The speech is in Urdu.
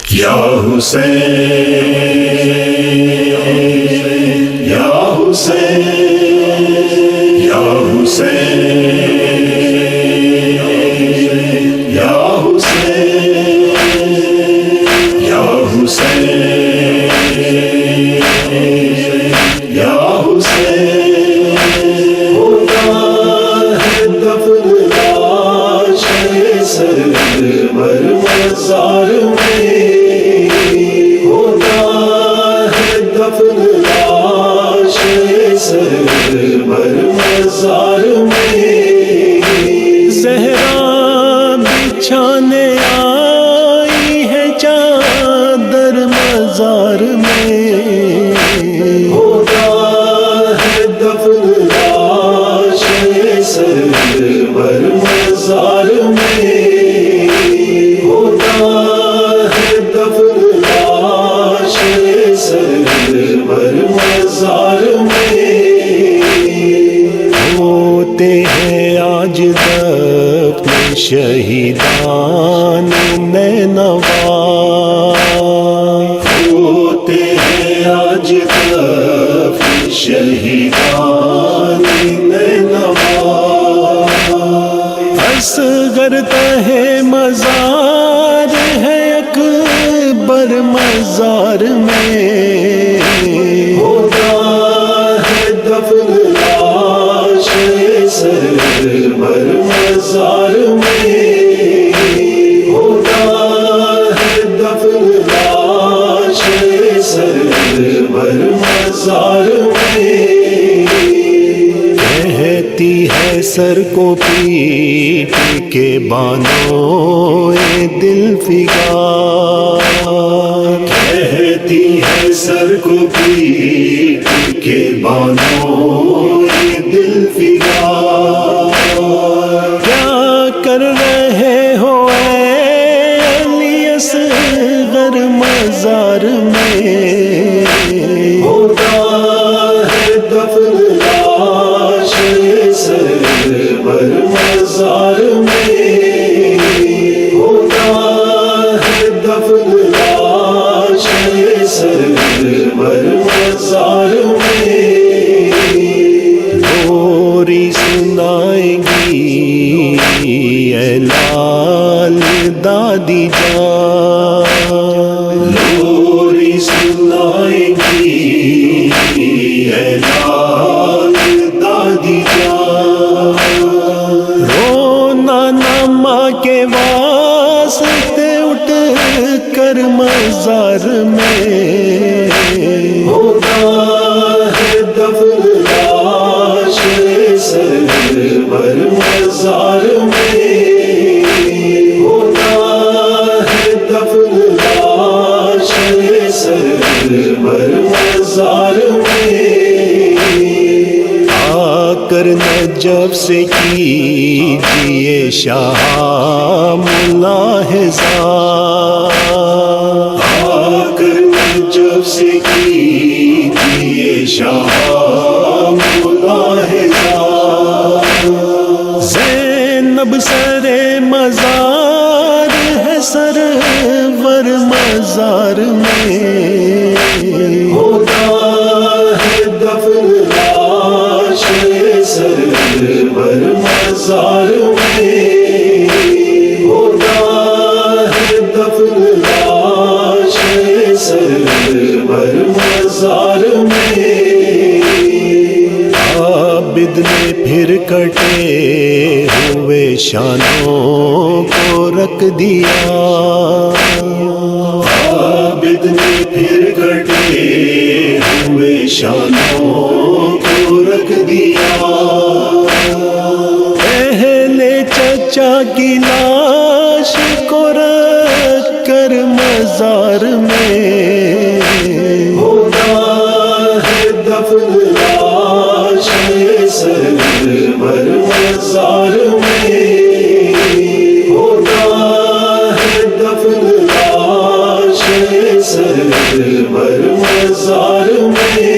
یا حسین یا حسین یا حسین یا حسین یا حسین یا حسین ہوتا ہے دفن لاش سرور مزار میں، ہوتا ہے دفن لاش سرور مزار میں، زہرا بچھانے آئی ہے چادر مزار میں، ہوتا ہے دفن لاش سرور مزار میں، ہوتا ہے دفن لاش سرور مزار میں، ہوتے ہیں آج دفن شہیدان نینوا، ہوتے ہیں آج دفن شہیدان نینوا، اصغر تہے مزار ہے اکبر مزار میں، ہوتا ہے دفن لاش سرور مزار میں، ہوتا ہے دفن لاش سرور مزار میں، کہتی ہے سر کو پیٹ کے بانو دل فگار، کہتی ہے سر کو پیٹ کے بانو دل فگار، کیا کر رہے ہو اے علی اصغر مزار میں، ہوتا ہے دفن لاش سرور مزار میں، ہوتا ہے دفن لاش سرور مزار میں، لوری سنائیں گی اے لال دادی جان، لوری سنائیں گی اے لال دادی جان، رونا نما کے واسطے اٹھ کر مزار میں، ہوتا ہے دفن لاش سرور مزار میں، ہوتا ہے دفن لاش سرور مزار میں، آ کر نجف سے کیجئے شاہ ملاحظہ، آ کر نجف سے کیجئے شاہ ملاحظہ، زینب سر مزار ہے سرور مزار میں، ہوتا ہے دفن لاش سرور مزار میں، ہوتا ہے دفن لاش سرور مزار میں، عابد نے پھر کٹے ہوئے شانوں کو رکھ دیا، عابد نے پھر کٹے ہوئے شانوں کو رکھ دیا، پہلے چچا کی لاش کو رکھ کر مزار میں، ہوتا ہے دفن لاش سرور مزار میں، ہوتا ہے دفن لاش سرور مزار میں،